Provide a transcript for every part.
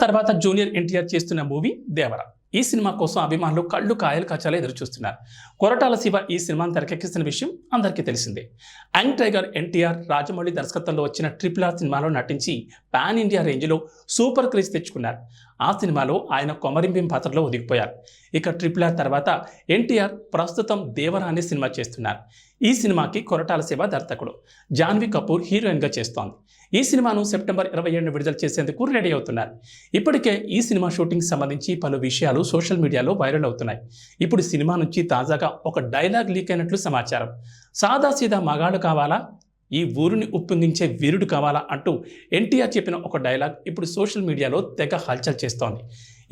తర్వాత జూనియర్ ఎన్టీఆర్ చేస్తున్న మూవీ దేవర. ఈ సినిమా కోసం అభిమానులు కళ్ళు కాయలు కాచాలా ఎదురు చూస్తున్నారు. కొరటాల శివ ఈ సినిమాను తెరకెక్కిస్తున్న విషయం అందరికీ తెలిసిందే. యంగ్ టైగర్ ఎన్టీఆర్ రాజమౌళి దర్శకత్వంలో వచ్చిన RRR సినిమాలో నటించి పాన్ ఇండియా రేంజ్లో సూపర్ క్రేజ్ తెచ్చుకున్నారు. ఆ సినిమాలో ఆయన కొమరింభీం పాత్రలో ఒదిగిపోయారు. ఇక RRR తర్వాత ఎన్టీఆర్ ప్రస్తుతం దేవర అనే సినిమా చేస్తున్నారు. ఈ సినిమాకి కొరటాల శివ దర్శకుడు, జాన్వీ కపూర్ హీరోయిన్గా చేస్తోంది. ఈ సినిమాను సెప్టెంబర్ 27న విడుదల చేసేందుకు రెడీ అవుతున్నారు. ఇప్పటికే ఈ సినిమా షూటింగ్ సంబంధించి పలు విషయాలు సోషల్ మీడియాలో వైరల్ అవుతున్నాయి. ఇప్పుడు సినిమా నుంచి తాజాగా ఒక డైలాగ్ లీక్ అయినట్లు సమాచారం. సాదాసీదా మగాడు కావాలా, ఈ ఊరిని ఉప్పొంగించే వీరుడు కావాలా అంటూ ఎన్టీఆర్ చెప్పిన ఒక డైలాగ్ ఇప్పుడు సోషల్ మీడియాలో తెగ హల్చల్ చేస్తోంది.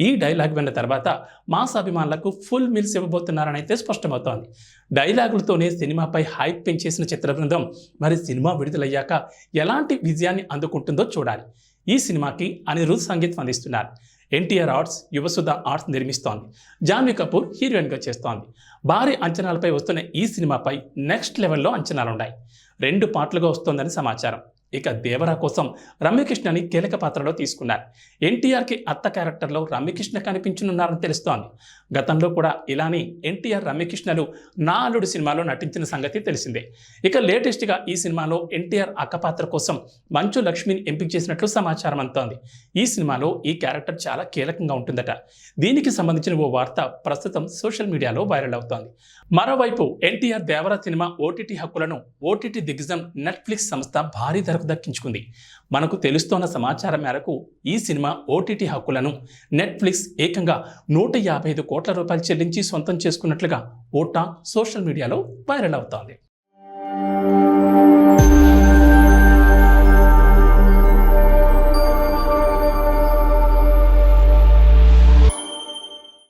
ఈ డైలాగ్ విన్న తర్వాత మాస్ అభిమానులకు ఫుల్ మీల్స్ ఇవ్వబోతున్నారని అయితే స్పష్టమవుతోంది. డైలాగులతోనే సినిమాపై హైప్ పెంచేసిన చిత్ర బృందం మరి సినిమా విడుదలయ్యాక ఎలాంటి విజయాన్ని అందుకుంటుందో చూడాలి. ఈ సినిమాకి అనిరుద్ సంగీతం అందిస్తున్నారు. ఎన్టీఆర్ ఆర్ట్స్, యువసుధ ఆర్ట్స్ నిర్మిస్తోంది. జాన్వీ కపూర్ హీరోయిన్గా చేస్తోంది. భారీ అంచనాలపై వస్తున్న ఈ సినిమాపై నెక్స్ట్ లెవెల్లో అంచనాలున్నాయి. 2 పార్ట్లుగా వస్తోందని సమాచారం. ఇక దేవర కోసం రమ్యకృష్ణని కీలక పాత్రలో తీసుకున్నారు. ఎన్టీఆర్కి అత్త క్యారెక్టర్లో రమ్యకృష్ణ కనిపించనున్నారని తెలుస్తోంది. గతంలో కూడా ఇలానే ఎన్టీఆర్ రమ్యకృష్ణలు నా అల్లుడు సినిమాలో నటించిన సంగతి తెలిసిందే. ఇక లేటెస్ట్గా ఈ సినిమాలో ఎన్టీఆర్ అక్క పాత్ర కోసం మంచు లక్ష్మిని ఎంపిక చేసినట్లు సమాచారం అందుతోంది. ఈ సినిమాలో ఈ క్యారెక్టర్ చాలా కీలకంగా ఉంటుందట. దీనికి సంబంధించిన ఓ వార్త ప్రస్తుతం సోషల్ మీడియాలో వైరల్ అవుతోంది. మరోవైపు ఎన్టీఆర్ దేవర సినిమా ఓటీటీ హక్కులను ఓటీటీ దిగ్గజం నెట్ఫ్లిక్స్ సంస్థ భారీ ధరకు దక్కించుకుంది. మనకు తెలుస్తోన్న సమాచారం మేరకు ఈ సినిమా ఓటీటీ హక్కులను నెట్ఫ్లిక్స్ ఏకంగా 155 కోట్ల రూపాయలు చెల్లించి సొంతం చేసుకున్నట్లుగా ఓ టాక్ సోషల్ మీడియాలో వైరల్ అవుతోంది.